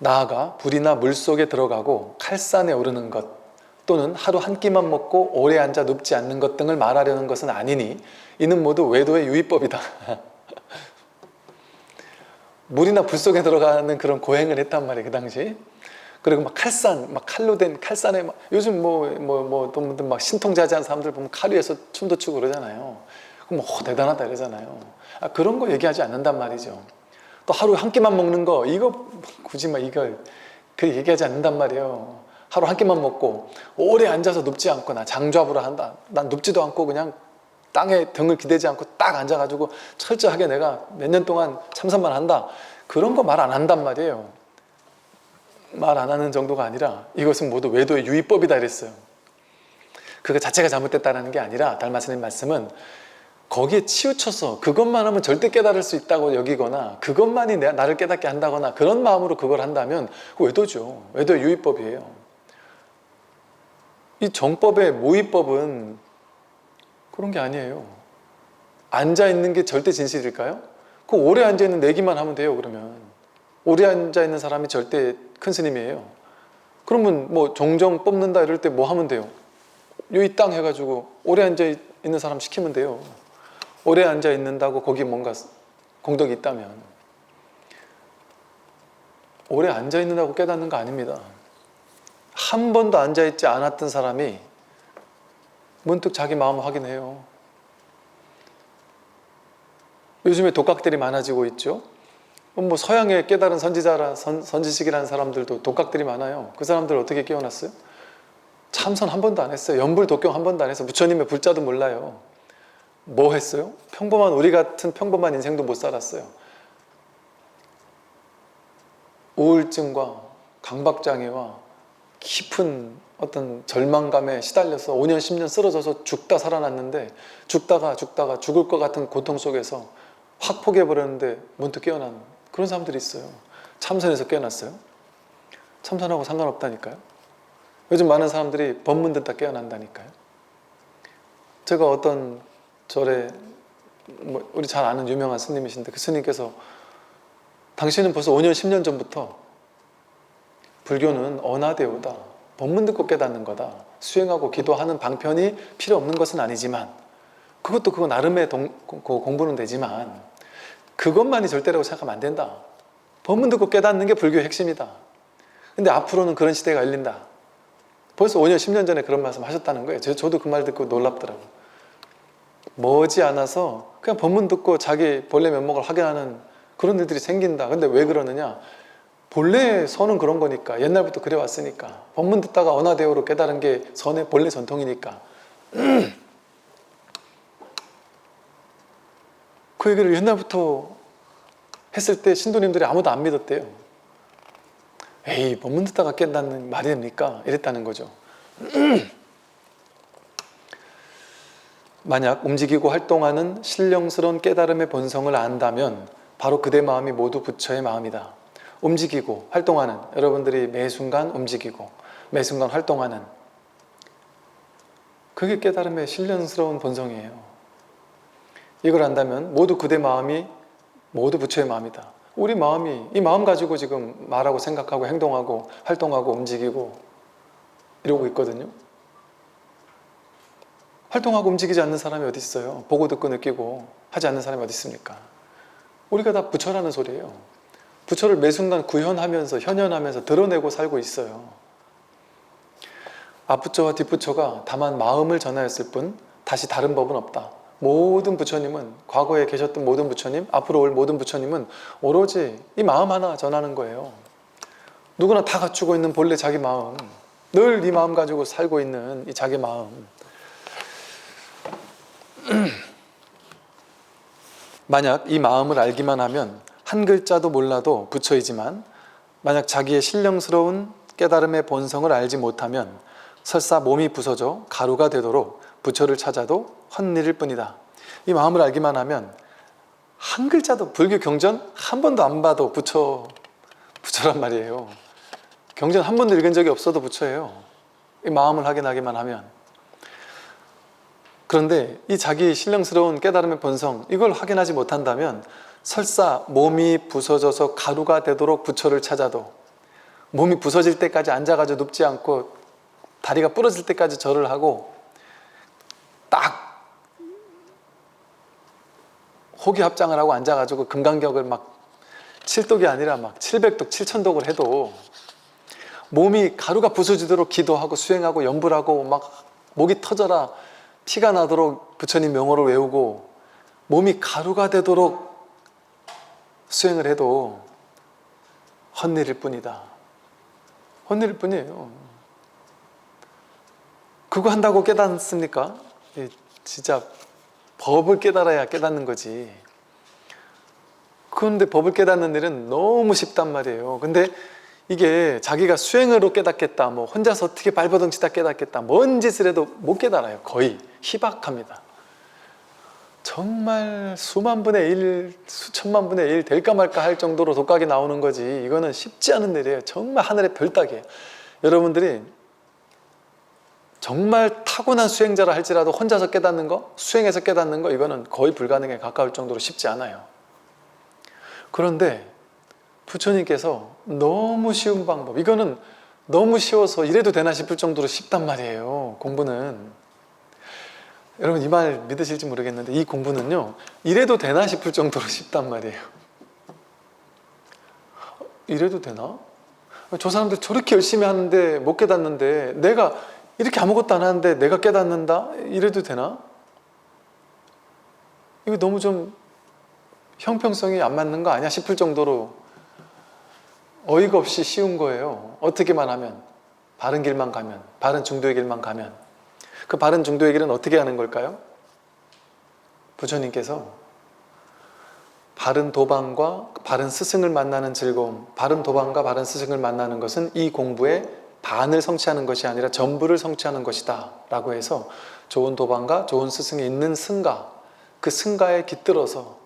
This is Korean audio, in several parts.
나아가 불이나 물속에 들어가고 칼산에 오르는 것 또는 하루 한 끼만 먹고 오래 앉아 눕지 않는 것 등을 말하려는 것은 아니니 이는 모두 외도의 유의법이다. 물이나 불 속에 들어가는 그런 고행을 했단 말이에요, 그 당시. 그리고 막 칼산, 막 칼로 된 칼산에 막 요즘 막 신통자지한 사람들 보면 칼 위에서 춤도 추고 그러잖아요. 그럼 대단하다 이러잖아요. 그런 거 얘기하지 않는단 말이죠. 또 하루 한 끼만 먹는 거, 이거 굳이 막 이걸 그 얘기하지 않는단 말이에요. 하루 한 끼만 먹고 오래 앉아서 눕지 않거나 장좌부를 한다. 난 눕지도 않고 그냥 땅에 등을 기대지 않고 딱 앉아가지고 철저하게 내가 몇 년 동안 참선만 한다. 그런 거 말 안 한단 말이에요. 말 안 하는 정도가 아니라 이것은 모두 외도의 유의법이다 이랬어요. 그거 자체가 잘못됐다는 게 아니라 달마스님 말씀은 거기에 치우쳐서 그것만 하면 절대 깨달을 수 있다고 여기거나 그것만이 나를 깨닫게 한다거나 그런 마음으로 그걸 한다면 그거 외도죠. 외도의 유의법이에요. 이 정법의 모의법은 그런 게 아니에요. 앉아있는 게 절대 진실일까요? 그 오래 앉아있는 내기만 하면 돼요. 그러면 오래 앉아있는 사람이 절대 큰 스님이에요. 그러면 뭐 종정 뽑는다 이럴 때 뭐 하면 돼요? 이 땅 해가지고 오래 앉아있는 사람 시키면 돼요. 오래 앉아있는다고 거기 뭔가 공덕이 있다면 오래 앉아있는다고 깨닫는 거 아닙니다. 한 번도 앉아있지 않았던 사람이 문득 자기 마음을 확인해요. 요즘에 독각들이 많아지고 있죠. 뭐 서양의 깨달은 선지식이라는 사람들도 독각들이 많아요. 그 사람들 어떻게 깨어났어요? 참선 한 번도 안 했어요. 연불 독경 한 번도 안 했어요. 부처님의 불자도 몰라요. 뭐 했어요? 우리 같은 평범한 인생도 못 살았어요. 우울증과 강박장애와 깊은 어떤 절망감에 시달려서 5년 10년 쓰러져서 죽다 살아났는데 죽다가 죽을 것 같은 고통 속에서 확 포기해버렸는데 문득 깨어난 그런 사람들이 있어요. 참선에서 깨어났어요. 참선하고 상관없다니까요. 요즘 많은 사람들이 법문 듣다 깨어난다니까요. 제가 어떤 절에 우리 잘 아는 유명한 스님이신데 그 스님께서 당신은 벌써 5년 10년 전부터 불교는 언하대오다. 법문 듣고 깨닫는 거다. 수행하고 기도하는 방편이 필요 없는 것은 아니지만 그거 나름의 공부는 되지만 그것만이 절대라고 생각하면 안 된다. 법문 듣고 깨닫는 게 불교의 핵심이다. 근데 앞으로는 그런 시대가 열린다. 벌써 5년 10년 전에 그런 말씀 하셨다는 거예요. 저도 그 말 듣고 놀랍더라고요. 머지않아서 그냥 법문 듣고 자기 본래 면목을 확인하는 그런 일들이 생긴다. 근데 왜 그러느냐? 본래 선은 그런 거니까. 옛날부터 그래왔으니까. 법문 듣다가 언하대오로 깨달은 게 선의 본래 전통이니까. 그 얘기를 옛날부터 했을 때 신도님들이 아무도 안 믿었대요. 에이, 법문 듣다가 깬다는 말이 됩니까? 이랬다는 거죠. 만약 움직이고 활동하는 신령스러운 깨달음의 본성을 안다면 바로 그대 마음이 모두 부처의 마음이다. 움직이고 활동하는, 여러분들이 매 순간 움직이고 매 순간 활동하는, 그게 깨달음의 신령스러운 본성이에요. 이걸 안다면 모두 그대 마음이 모두 부처의 마음이다. 우리 마음이 이 마음 가지고 지금 말하고 생각하고 행동하고 활동하고 움직이고 이러고 있거든요. 활동하고 움직이지 않는 사람이 어디 있어요? 보고 듣고 느끼고 하지 않는 사람이 어디 있습니까? 우리가 다 부처라는 소리예요. 부처를 매 순간 구현하면서 현현하면서 드러내고 살고 있어요. 앞부처와 뒷부처가 다만 마음을 전하였을 뿐 다시 다른 법은 없다. 모든 부처님은, 과거에 계셨던 모든 부처님, 앞으로 올 모든 부처님은 오로지 이 마음 하나 전하는 거예요. 누구나 다 갖추고 있는 본래 자기 마음, 늘 이 마음 가지고 살고 있는 이 자기 마음. 만약 이 마음을 알기만 하면 한 글자도 몰라도 부처이지만 만약 자기의 신령스러운 깨달음의 본성을 알지 못하면 설사 몸이 부서져 가루가 되도록 부처를 찾아도 헛일일 뿐이다. 이 마음을 알기만 하면 한 글자도, 불교 경전 한 번도 안 봐도 부처란 말이에요. 경전 한 번도 읽은 적이 없어도 부처예요. 이 마음을 확인하기만 하면. 그런데 이 자기 신령스러운 깨달음의 본성, 이걸 확인하지 못한다면 설사 몸이 부서져서 가루가 되도록 부처를 찾아도 몸이 부서질 때까지 앉아가지고 눕지 않고 다리가 부러질 때까지 절을 하고 딱 호기합장을 하고 앉아가지고 금강격을 막 7독이 아니라 막 700독, 7000독을 해도 몸이 가루가 부서지도록 기도하고 수행하고 염불하고 막 목이 터져라 피가 나도록 부처님 명호를 외우고 몸이 가루가 되도록 수행을 해도 헛일일 뿐이다. 헛일일 뿐이에요. 그거 한다고 깨닫습니까? 진짜 법을 깨달아야 깨닫는 거지. 그런데 법을 깨닫는 일은 너무 쉽단 말이에요. 근데 이게 자기가 수행으로 깨닫겠다, 뭐 혼자서 어떻게 발버둥치다 깨닫겠다, 뭔 짓을 해도 못 깨달아요. 거의 희박합니다. 정말 수만 분의 일, 수천만 분의 일 될까 말까 할 정도로 독각이 나오는 거지. 이거는 쉽지 않은 일이에요. 정말 하늘의 별따기예요. 여러분들이 정말 타고난 수행자라 할지라도 혼자서 깨닫는 거, 수행해서 깨닫는 거, 이거는 거의 불가능에 가까울 정도로 쉽지 않아요. 그런데 부처님께서 너무 쉬운 방법, 이거는 너무 쉬워서 이래도 되나 싶을 정도로 쉽단 말이에요. 공부는. 여러분 이 말 믿으실지 모르겠는데 이 공부는요, 이래도 되나 싶을 정도로 쉽단 말이에요. 이래도 되나? 저 사람들 저렇게 열심히 하는데 못 깨닫는데 내가 이렇게 아무것도 안 하는데 내가 깨닫는다? 이래도 되나? 이거 너무 좀 형평성이 안 맞는 거 아니야 싶을 정도로 어이가 없이 쉬운 거예요. 어떻게만 하면, 바른 길만 가면, 바른 중도의 길만 가면. 그 바른 중도의 길은 어떻게 하는 걸까요? 부처님께서 바른 도방과 바른 스승을 만나는 즐거움, 바른 도방과 바른 스승을 만나는 것은 이 공부의 반을 성취하는 것이 아니라 전부를 성취하는 것이다 라고 해서 좋은 도방과 좋은 스승이 있는 승가, 그 승가에 깃들어서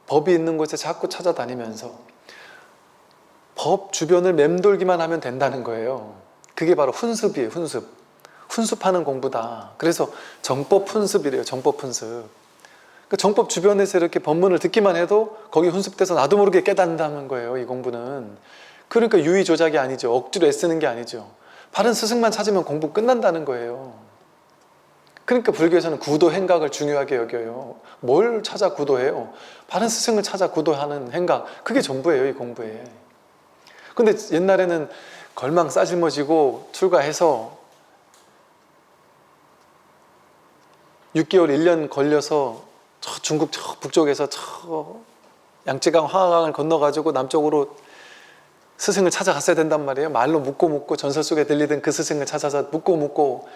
법이 있는 곳에 자꾸 찾아다니면서 법 주변을 맴돌기만 하면 된다는 거예요. 그게 바로 훈습이에요. 훈습하는 공부다. 그래서 정법 훈습이래요. 정법 훈습. 그 정법 주변에서 이렇게 법문을 듣기만 해도 거기 훈습돼서 나도 모르게 깨닫는다는 거예요. 이 공부는. 그러니까 유의 조작이 아니죠. 억지로 애쓰는 게 아니죠. 바른 스승만 찾으면 공부 끝난다는 거예요. 그러니까 불교에서는 구도 행각을 중요하게 여겨요. 뭘 찾아 구도해요? 바른 스승을 찾아 구도하는 행각, 그게 전부예요. 이 공부에. 근데 옛날에는 걸망 싸질머지고 출가해서 6개월, 1년 걸려서 저 중국 저 북쪽에서 저 양쯔강, 황하강을 건너가지고 남쪽으로 스승을 찾아갔어야 된단 말이에요. 말로 묻고 전설 속에 들리던 그 스승을 찾아서 묻고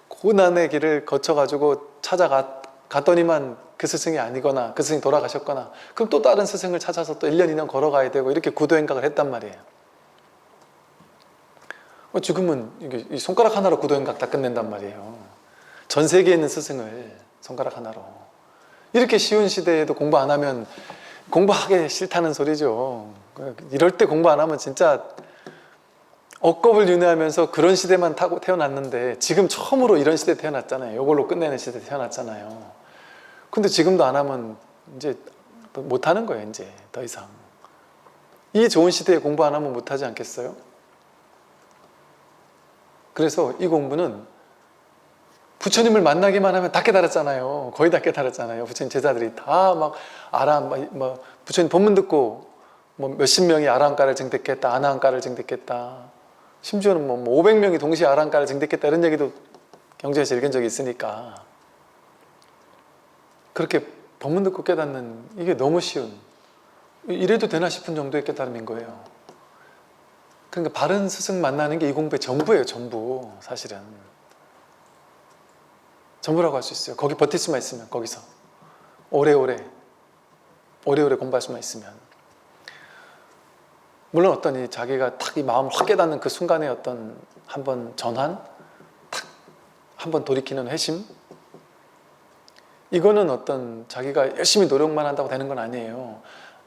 고난의 길을 거쳐가지고 찾아갔더니만 그 스승이 아니거나 그 스승이 돌아가셨거나 그럼 또 다른 스승을 찾아서 또 1년, 2년 걸어가야 되고 이렇게 구도행각을 했단 말이에요. 지금은 이게 손가락 하나로 구도행각 다 끝낸단 말이에요. 전 세계에 있는 스승을 손가락 하나로. 이렇게 쉬운 시대에도 공부 안 하면 공부하기 싫다는 소리죠. 이럴 때 공부 안 하면 진짜 억겁을 윤회하면서 그런 시대만 타고 태어났는데 지금 처음으로 이런 시대에 태어났잖아요. 이걸로 끝내는 시대에 태어났잖아요. 근데 지금도 안 하면 이제 못하는 거예요. 이제 더 이상. 이 좋은 시대에 공부 안 하면 못하지 않겠어요? 그래서 이 공부는 부처님을 만나기만 하면 다 깨달았잖아요. 거의 다 깨달았잖아요. 부처님 제자들이 다 막 부처님 법문 듣고 뭐 몇십 명이 아라한가를 증득했다, 아나한가를 증득했다. 심지어는 뭐 500명이 동시에 아라한가를 증득했다 이런 얘기도 경전에서 읽은 적이 있으니까. 그렇게 법문 듣고 깨닫는 이게 너무 쉬운, 이래도 되나 싶은 정도의 깨달음인 거예요. 그러니까 바른 스승 만나는 게 이 공부의 전부예요. 전부. 사실은 전부라고 할 수 있어요. 거기 버틸 수만 있으면, 거기서 오래오래 공부할 수만 있으면. 물론 어떤 이 자기가 탁 이 마음을 확 깨닫는 그 순간에 어떤 한번 전환, 탁 한번 돌이키는 회심, 이거는 어떤 자기가 열심히 노력만 한다고 되는 건 아니에요.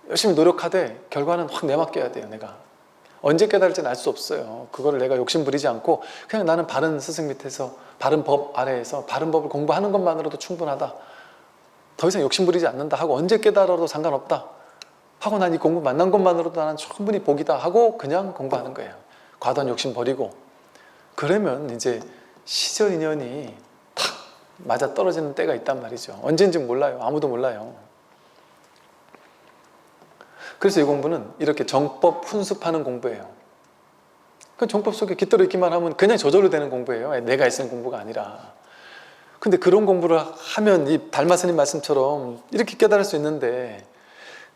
열심히 노력하되 결과는 확 내맡겨야 돼요. 내가 언제 깨달을지는 알 수 없어요. 그거를 내가 욕심 부리지 않고 그냥 나는 바른 스승 밑에서 바른 법 아래에서 바른 법을 공부하는 것만으로도 충분하다, 더 이상 욕심 부리지 않는다 하고, 언제 깨달아도 상관없다 하고, 난 이 공부 만난 것만으로도 나는 충분히 복이다 하고 그냥 공부하는 거예요. 과도한 욕심 버리고 그러면 이제 시절 인연이 탁 맞아 떨어지는 때가 있단 말이죠. 언젠지 몰라요. 아무도 몰라요. 그래서 이 공부는 이렇게 정법 훈습하는 공부예요. 그 정법 속에 깃들어 있기만 하면 그냥 저절로 되는 공부예요. 내가 애쓰는 공부가 아니라. 근데 그런 공부를 하면 이 달마스님 말씀처럼 이렇게 깨달을 수 있는데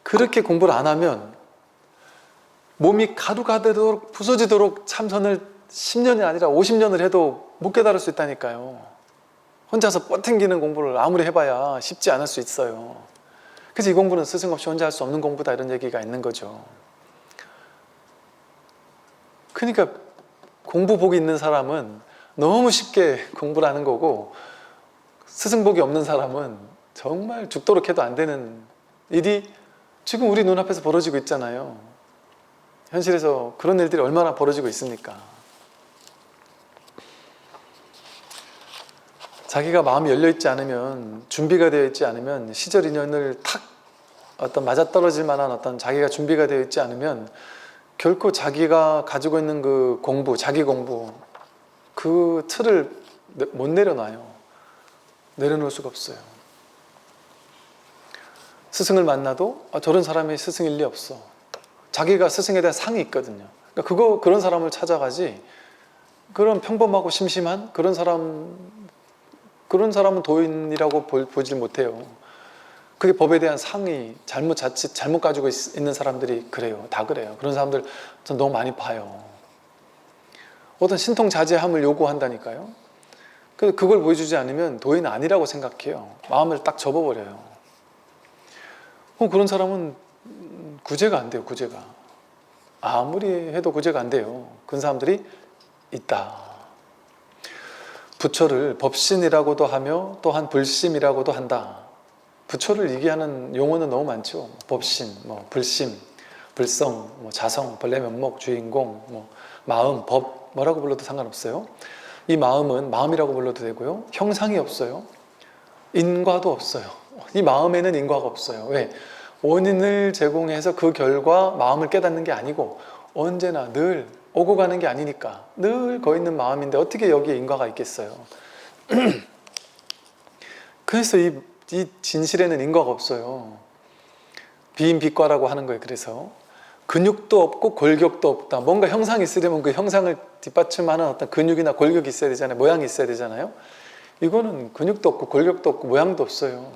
그렇게 공부를 안 하면 몸이 가루가 되도록 부서지도록 참선을 10년이 아니라 50년을 해도 못 깨달을 수 있다니까요. 혼자서 뻗팅기는 공부를 아무리 해봐야 쉽지 않을 수 있어요. 그래서 이 공부는 스승 없이 혼자 할 수 없는 공부다 이런 얘기가 있는 거죠. 그러니까 공부복이 있는 사람은 너무 쉽게 공부를 하는 거고 스승복이 없는 사람은 정말 죽도록 해도 안 되는 일이 지금 우리 눈앞에서 벌어지고 있잖아요. 현실에서 그런 일들이 얼마나 벌어지고 있습니까? 자기가 마음이 열려있지 않으면, 준비가 되어 있지 않으면, 시절 인연을 탁 어떤 맞아떨어질 만한 어떤 자기가 준비가 되어 있지 않으면 결코 자기가 가지고 있는 그 공부, 자기 공부 그 틀을 못 내려놔요. 내려놓을 수가 없어요. 스승을 만나도 저런 사람이 스승일 리 없어. 자기가 스승에 대한 상이 있거든요. 그러니까 그런 사람을 찾아가지 그런 평범하고 심심한 그런 사람은 도인이라고 보질 못해요. 그게 법에 대한 상이 자칫 잘못 가지고 있는 사람들이 그래요. 다 그래요. 그런 사람들 전 너무 많이 봐요. 어떤 신통자제함을 요구한다니까요. 그걸 보여주지 않으면 도인 아니라고 생각해요. 마음을 딱 접어버려요. 그런 사람은 구제가 안 돼요. 구제가 아무리 해도 구제가 안 돼요. 그런 사람들이 있다. 부처를 법신이라고도 하며 또한 불심이라고도 한다. 부처를 얘기하는 용어는 너무 많죠. 법신, 불심, 불성, 자성, 본래 면목, 주인공, 마음, 법 뭐라고 불러도 상관없어요. 이 마음은 마음이라고 불러도 되고요. 형상이 없어요. 인과도 없어요. 이 마음에는 인과가 없어요. 왜? 원인을 제공해서 그 결과 마음을 깨닫는 게 아니고 언제나 늘 오고 가는 게 아니니까 늘 거기 있는 마음인데 어떻게 여기에 인과가 있겠어요. 그래서 이 진실에는 인과가 없어요. 비인비과라고 하는 거예요. 그래서 근육도 없고 골격도 없다. 뭔가 형상이 있으려면 그 형상을 뒷받침하는 어떤 근육이나 골격이 있어야 되잖아요. 모양이 있어야 되잖아요. 이거는 근육도 없고 골격도 없고 모양도 없어요.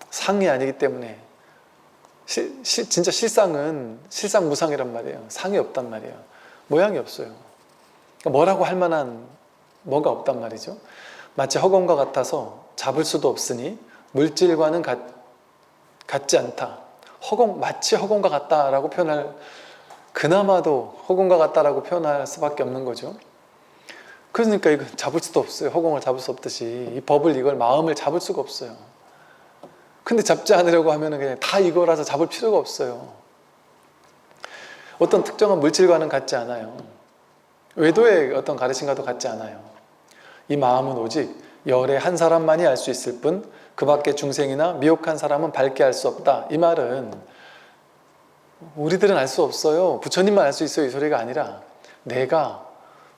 상이 아니기 때문에 진짜 실상은 실상무상이란 말이에요. 상이 없단 말이에요. 모양이 없어요. 그러니까 뭐라고 할 만한 뭐가 없단 말이죠. 마치 허공과 같아서 잡을 수도 없으니 물질과는 같지 않다. 마치 허공과 같다라고 표현할, 그나마도 허공과 같다라고 표현할 수밖에 없는 거죠. 그러니까 이거 잡을 수도 없어요. 허공을 잡을 수 없듯이 이 법을, 이걸 마음을 잡을 수가 없어요. 근데 잡지 않으려고 하면 그냥 다 이거라서 잡을 필요가 없어요. 어떤 특정한 물질과는 같지 않아요. 외도의 어떤 가르침과도 같지 않아요. 이 마음은 오직 열의 한 사람만이 알 수 있을 뿐 그 밖에 중생이나 미혹한 사람은 밝게 알 수 없다. 이 말은 우리들은 알 수 없어요. 부처님만 알 수 있어요. 이 소리가 아니라 내가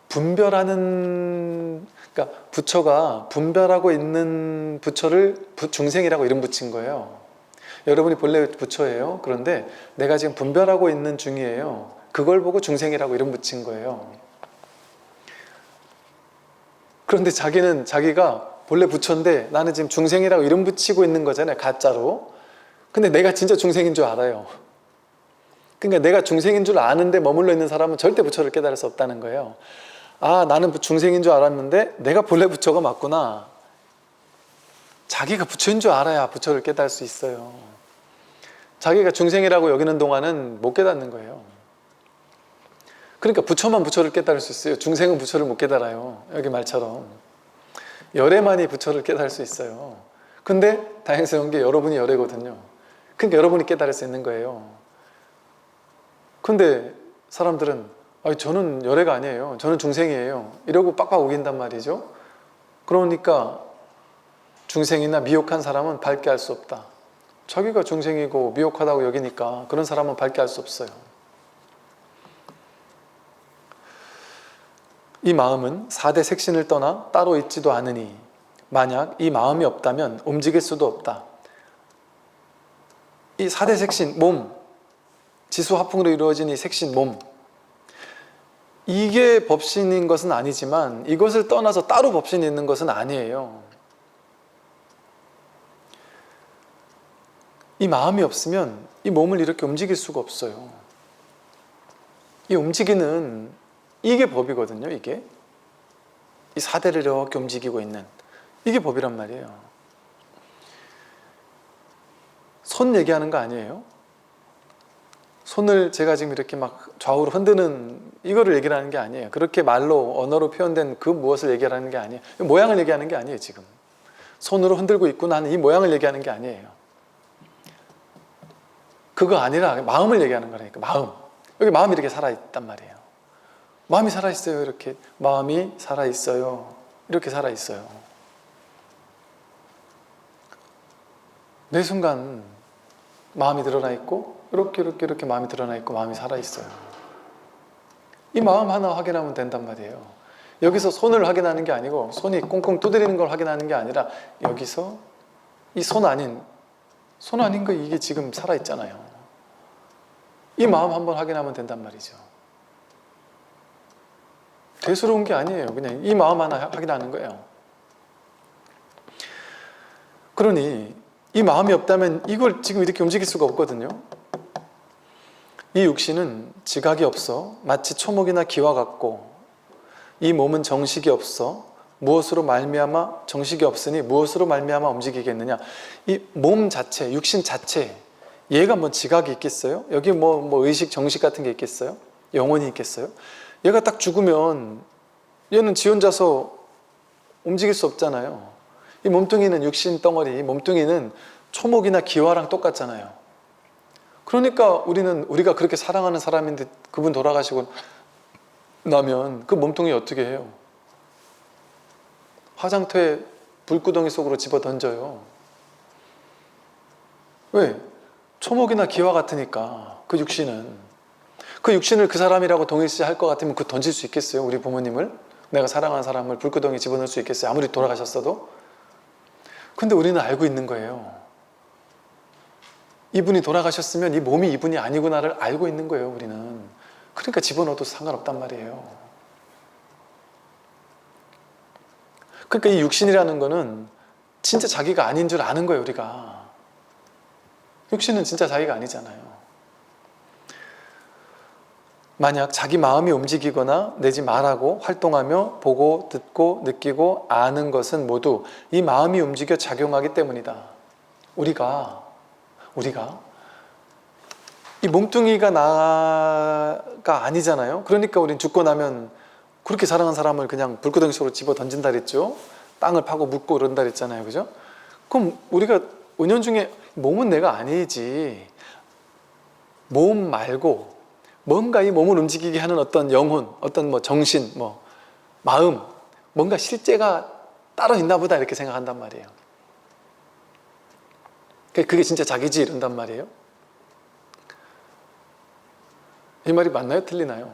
분별하는, 그러니까 부처가 분별하고 있는 부처를 중생이라고 이름 붙인 거예요. 여러분이 본래 부처예요. 그런데 내가 지금 분별하고 있는 중이에요. 그걸 보고 중생이라고 이름 붙인 거예요. 그런데 자기가 본래 부처인데 나는 지금 중생이라고 이름 붙이고 있는 거잖아요. 가짜로. 근데 내가 진짜 중생인 줄 알아요. 그러니까 내가 중생인 줄 아는데 머물러 있는 사람은 절대 부처를 깨달을 수 없다는 거예요. 아, 나는 중생인 줄 알았는데 내가 본래 부처가 맞구나. 자기가 부처인 줄 알아야 부처를 깨달을 수 있어요. 자기가 중생이라고 여기는 동안은 못 깨닫는 거예요. 그러니까 부처만 부처를 깨달을 수 있어요. 중생은 부처를 못 깨달아요. 여기 말처럼. 열애만이 부처를 깨달을 수 있어요. 근데 다행스러운 게 여러분이 열애거든요. 그러니까 여러분이 깨달을 수 있는 거예요. 근데 사람들은 저는 열애가 아니에요. 저는 중생이에요. 이러고 빡빡 우긴단 말이죠. 그러니까 중생이나 미혹한 사람은 밝게 알 수 없다. 자기가 중생이고 미혹하다고 여기니까 그런 사람은 밝게 알 수 없어요. 이 마음은 4대 색신을 떠나 따로 있지도 않으니 만약 이 마음이 없다면 움직일 수도 없다. 이 4대 색신, 몸, 지수화풍으로 이루어진 이 색신, 몸, 이게 법신인 것은 아니지만 이것을 떠나서 따로 법신이 있는 것은 아니에요. 이 마음이 없으면 이 몸을 이렇게 움직일 수가 없어요. 이 움직이는 이게 법이거든요. 이게 이 4대를 이렇게 움직이고 있는 이게 법이란 말이에요. 손 얘기하는 거 아니에요? 손을 제가 지금 이렇게 막 좌우로 흔드는 이거를 얘기를 하는 게 아니에요. 그렇게 말로 언어로 표현된 그 무엇을 얘기하는 게 아니에요. 모양을 얘기하는 게 아니에요. 지금 손으로 흔들고 있구나 하는 이 모양을 얘기하는 게 아니에요. 그거 아니라 마음을 얘기하는 거라니까. 마음. 여기 마음이 이렇게 살아있단 말이에요. 마음이 살아있어요. 이렇게 마음이 살아있어요. 이렇게 살아있어요. 매 순간 마음이 드러나 있고 이렇게 마음이 드러나 있고 마음이 살아있어요. 이 마음 하나 확인하면 된단 말이에요. 여기서 손을 확인하는 게 아니고 손이 꽁꽁 두드리는 걸 확인하는 게 아니라 여기서 이 손 아닌 거 이게 지금 살아있잖아요. 이 마음 한번 확인하면 된단 말이죠. 대수로운 게 아니에요. 그냥 이 마음 하나 확인하는 거예요. 그러니 이 마음이 없다면 이걸 지금 이렇게 움직일 수가 없거든요. 이 육신은 지각이 없어 마치 초목이나 기와 같고 이 몸은 정식이 없어 무엇으로 말미암아 정식이 없으니 무엇으로 말미암아 움직이겠느냐. 이 몸 자체, 육신 자체 얘가 뭐 지각이 있겠어요? 여기 뭐 의식, 정식 같은 게 있겠어요? 영혼이 있겠어요? 얘가 딱 죽으면 얘는 지 혼자서 움직일 수 없잖아요. 이 몸뚱이는 육신 덩어리, 몸뚱이는 초목이나 기와랑 똑같잖아요. 그러니까 우리가 그렇게 사랑하는 사람인데 그분 돌아가시고 나면 그 몸뚱이 어떻게 해요? 화장터에 불구덩이 속으로 집어 던져요. 왜? 초목이나 기와 같으니까 그 육신은. 그 육신을 그 사람이라고 동일시할 것 같으면 그 던질 수 있겠어요? 우리 부모님을? 내가 사랑하는 사람을 불구덩이에 집어넣을 수 있겠어요? 아무리 돌아가셨어도? 근데 우리는 알고 있는 거예요. 이분이 돌아가셨으면 이 몸이 이분이 아니구나를 알고 있는 거예요. 우리는. 그러니까 집어넣어도 상관없단 말이에요. 그러니까 이 육신이라는 거는 진짜 자기가 아닌 줄 아는 거예요. 우리가. 육신은 진짜 자기가 아니잖아요. 만약 자기 마음이 움직이거나 내지 말하고 활동하며 보고 듣고 느끼고 아는 것은 모두 이 마음이 움직여 작용하기 때문이다. 우리가 이 몸뚱이가 나가 아니잖아요. 그러니까 우린 죽고 나면 그렇게 사랑한 사람을 그냥 불구덩이 속으로 집어 던진다 그랬죠. 땅을 파고 묻고 그런다 그랬잖아요. 그죠? 그럼 우리가 은연중에 몸은 내가 아니지. 몸 말고 뭔가 이 몸을 움직이게 하는 어떤 영혼, 어떤 뭐 정신, 뭐 마음, 뭔가 실제가 따로 있나 보다 이렇게 생각한단 말이에요. 그게 진짜 자기지 이런단 말이에요. 이 말이 맞나요? 틀리나요?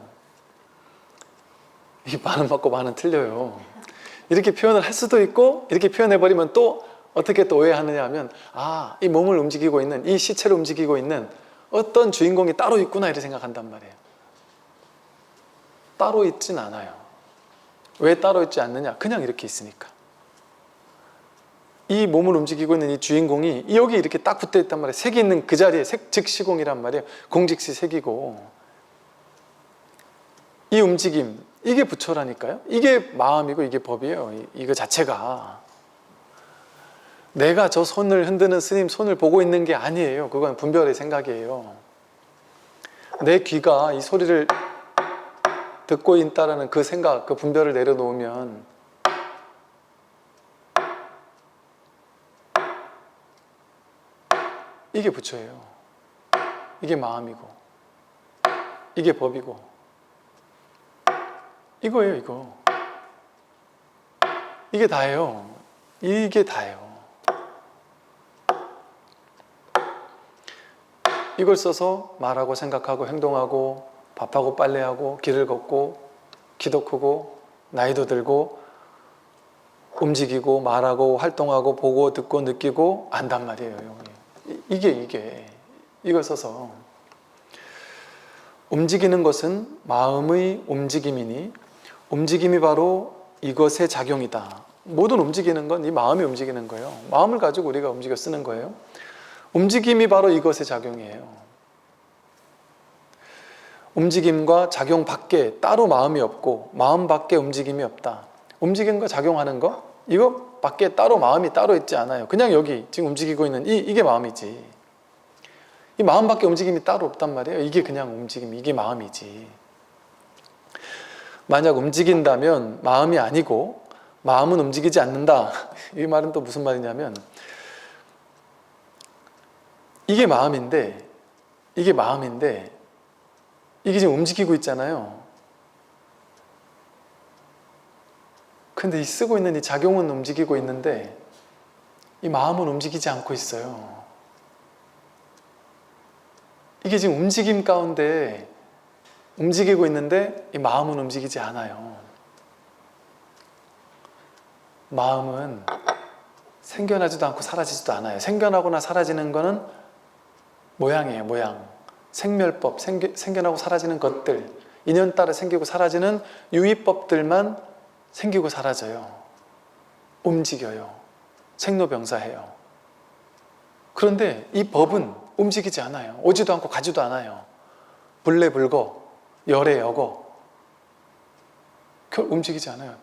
이 반은 맞고 반은 틀려요. 이렇게 표현을 할 수도 있고 이렇게 표현해버리면 또 어떻게 또 오해하느냐 하면 이 몸을 움직이고 있는 이 시체를 움직이고 있는 어떤 주인공이 따로 있구나 이렇게 생각한단 말이에요. 따로 있진 않아요. 왜 따로 있지 않느냐? 그냥 이렇게 있으니까. 이 몸을 움직이고 있는 이 주인공이 여기 이렇게 딱 붙어 있단 말이에요. 색이 있는 그 자리에 색즉시공이란 말이에요. 공직시 색이고 이 움직임 이게 부처라니까요. 이게 마음이고 이게 법이에요. 이거 자체가 내가 저 손을 흔드는 스님 손을 보고 있는 게 아니에요. 그건 분별의 생각이에요. 내 귀가 이 소리를 듣고 있다라는 그 생각, 그 분별을 내려놓으면 이게 부처예요. 이게 마음이고 이게 법이고 이거예요. 이거 이게 다예요. 이게 다예요. 이걸 써서 말하고 생각하고 행동하고 밥하고 빨래하고 길을 걷고 기도 크고 나이도 들고 움직이고 말하고 활동하고 보고 듣고 느끼고 안단 말이에요. 이걸 써서 움직이는 것은 마음의 움직임이니 움직임이 바로 이것의 작용이다. 모든 움직이는 건 이 마음이 움직이는 거예요. 마음을 가지고 우리가 움직여 쓰는 거예요. 움직임이 바로 이것의 작용이에요. 움직임과 작용 밖에 따로 마음이 없고 마음 밖에 움직임이 없다. 움직임과 작용하는 거 이거 밖에 따로 마음이 따로 있지 않아요. 그냥 여기 지금 움직이고 있는 이게 마음이지. 이 마음 밖에 움직임이 따로 없단 말이에요. 이게 그냥 움직임, 이게 마음이지. 만약 움직인다면 마음이 아니고 마음은 움직이지 않는다. 이 말은 또 무슨 말이냐면 이게 마음인데 이게 지금 움직이고 있잖아요. 근데 이 쓰고 있는 이 작용은 움직이고 있는데 이 마음은 움직이지 않고 있어요. 이게 지금 움직임 가운데 움직이고 있는데 이 마음은 움직이지 않아요. 마음은 생겨나지도 않고 사라지지도 않아요. 생겨나거나 사라지는 거는 모양이에요. 모양. 생멸법, 생겨나고 사라지는 것들, 인연 따라 생기고 사라지는 유의법들만 생기고 사라져요. 움직여요. 생로병사해요. 그런데 이 법은 움직이지 않아요. 오지도 않고 가지도 않아요. 불레불거, 열애여거. 움직이지 않아요.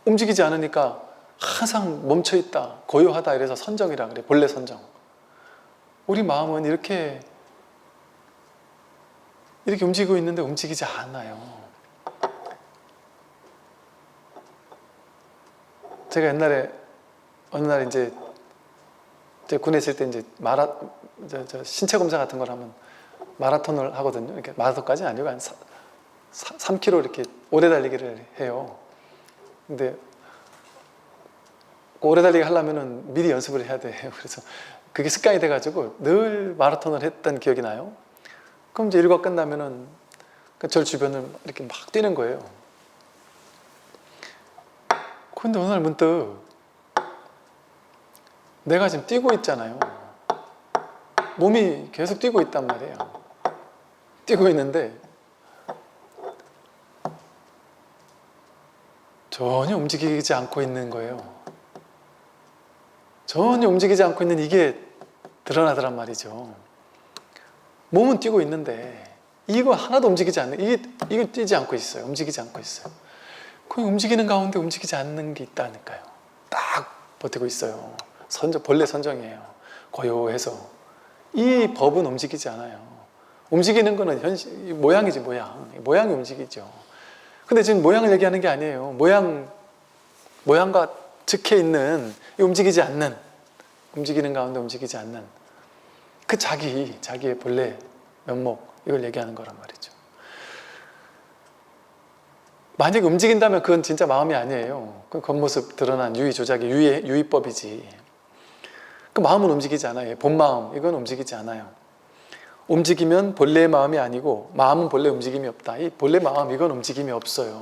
움직이지 않으니까 항상 멈춰있다, 고요하다 이래서 선정이라 그래. 본래 선정. 우리 마음은 이렇게 움직이고 있는데 움직이지 않아요. 제가 옛날에 어느 날 이제 군에 있을 때 이제 신체 검사 같은 걸 하면 마라톤을 하거든요. 이렇게 마라톤까지는 아니고 한 3km 이렇게 오래 달리기를 해요. 근데 오래 달리기 하려면은 미리 연습을 해야 돼요. 그래서 그게 습관이 돼가지고 늘 마라톤을 했던 기억이 나요. 그럼 이제 일과 끝나면은 절 주변을 이렇게 막 뛰는 거예요. 근데 어느 날 문득 내가 지금 뛰고 있잖아요. 몸이 계속 뛰고 있단 말이에요. 뛰고 있는데 전혀 움직이지 않고 있는 거예요. 전혀 움직이지 않고 있는 이게 드러나더란 말이죠. 몸은 뛰고 있는데 이거 하나도 움직이지 않는, 이거 뛰지 않고 있어요. 움직이지 않고 있어요. 그 움직이는 가운데 움직이지 않는 게 있다니까요. 딱 버티고 있어요. 본래 선정이에요. 고요해서. 이 법은 움직이지 않아요. 움직이는 거는 모양이지, 모양. 모양이 움직이죠. 근데 지금 모양을 얘기하는 게 아니에요. 모양과 즉해 있는 움직이지 않는, 움직이는 가운데 움직이지 않는 그 자기의 본래 면목, 이걸 얘기하는 거란 말이죠. 만약에 움직인다면 그건 진짜 마음이 아니에요. 그 겉모습 드러난 유의 조작의 유의법이지. 그 마음은 움직이지 않아요. 본마음, 이건 움직이지 않아요. 움직이면 본래의 마음이 아니고 마음은 본래 움직임이 없다. 이 본래 마음, 이건 움직임이 없어요.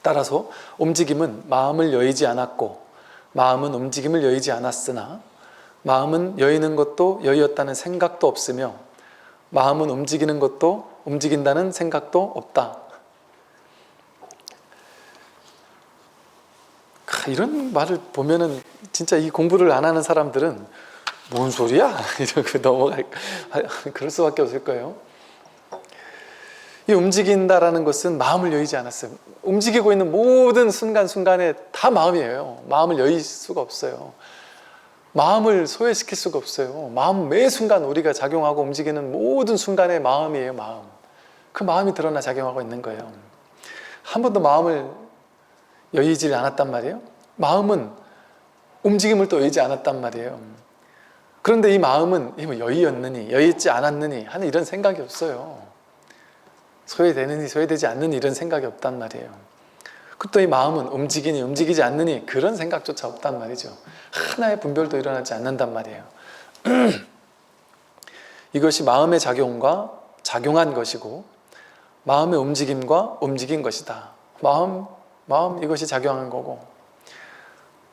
따라서 움직임은 마음을 여의지 않았고 마음은 움직임을 여의지 않았으나 마음은 여의는 것도 여의었다는 생각도 없으며 마음은 움직이는 것도 움직인다는 생각도 없다. 이런 말을 보면은 진짜 이 공부를 안 하는 사람들은 뭔 소리야? 이러고 넘어갈, 그럴 수밖에 없을 거예요. 이 움직인다라는 것은 마음을 여의지 않았어요. 움직이고 있는 모든 순간순간에 다 마음이에요. 마음을 여의 수가 없어요. 마음을 소외시킬 수가 없어요. 마음 매 순간 우리가 작용하고 움직이는 모든 순간의 마음이에요. 마음. 그 마음이 드러나 작용하고 있는 거예요. 한 번도 마음을 여의지 않았단 말이에요. 마음은 움직임을 또 여의지 않았단 말이에요. 그런데 이 마음은 여의었느니 여의지 않았느니 하는 이런 생각이 없어요. 소외되느니 소외되지 않느니 이런 생각이 없단 말이에요. 또 이 마음은 움직이니 움직이지 않느니 그런 생각조차 없단 말이죠. 하나의 분별도 일어나지 않는단 말이에요. 이것이 마음의 작용과 작용한 것이고 마음의 움직임과 움직인 것이다. 마음 이것이 작용한 거고,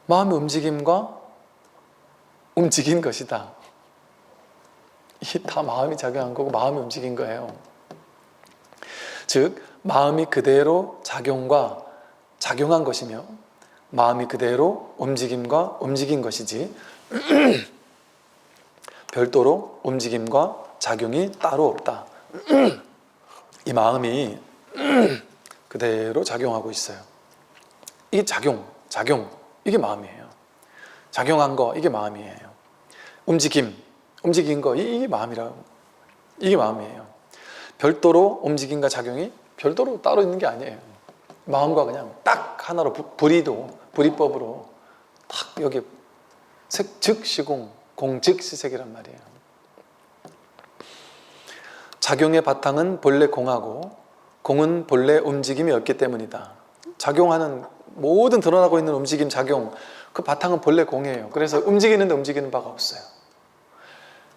마음의 움직임과 움직인 것이다. 이게 다 마음이 작용한 거고 마음이 움직인 거예요. 즉 마음이 그대로 작용한 것이며 마음이 그대로 움직임과 움직인 것이지 별도로 움직임과 작용이 따로 없다. 이 마음이 그대로 작용하고 있어요. 이게 작용 이게 마음이에요. 작용한 거 이게 마음이에요. 움직인 거 이게 마음이라고. 이게 마음이에요. 별도로 움직임과 작용이 별도로 따로 있는 게 아니에요. 마음과 그냥 딱 하나로 불이법으로 딱 여기 색즉시공 공즉시색이란 말이에요. 작용의 바탕은 본래 공하고 공은 본래 움직임이 없기 때문이다. 작용하는 모든 드러나고 있는 움직임, 작용, 그 바탕은 본래 공이에요. 그래서 움직이는데 움직이는 바가 없어요.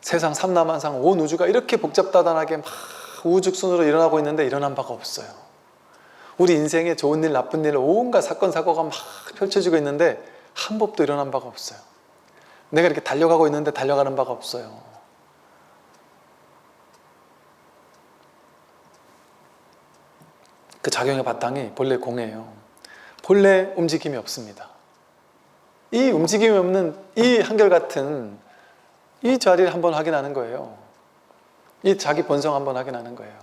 세상 삼라만상 온 우주가 이렇게 복잡다단하게 막 우죽순으로 일어나고 있는데 일어난 바가 없어요. 우리 인생에 좋은 일, 나쁜 일, 온갖 사건, 사고가 막 펼쳐지고 있는데 한 법도 일어난 바가 없어요. 내가 이렇게 달려가고 있는데 달려가는 바가 없어요. 그 작용의 바탕이 본래 공이에요. 본래 움직임이 없습니다. 이 움직임이 없는 이 한결같은 이 자리를 한번 확인하는 거예요. 이 자기 본성 한번 확인하는 거예요.